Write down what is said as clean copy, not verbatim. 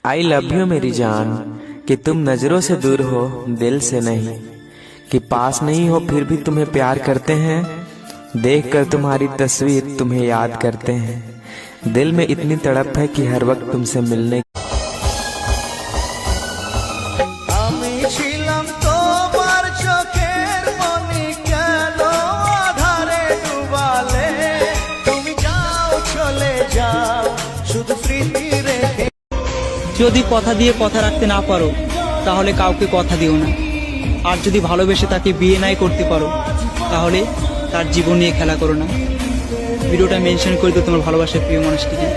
I love you मेरी जान, कि तुम नजरों से दूर हो दिल से नहीं, कि पास नहीं हो फिर भी तुम्हें प्यार करते हैं, देखकर तुम्हारी तस्वीर तुम्हें याद करते हैं। दिल में इतनी तड़प है कि हर वक्त तुमसे मिलने যদি কথা দিয়ে কথা রাখতে না পারো তাহলে কাউকে কথা দিও না। আর যদি ভালোবেসে তাকে বিয়ে নাই করতে পারো তাহলে তার জীবন নিয়ে খেলা করো না। ভিডিওটা মেনশন করে দিও তোমার ভালোবাসার প্রিয় মানুষটিকে।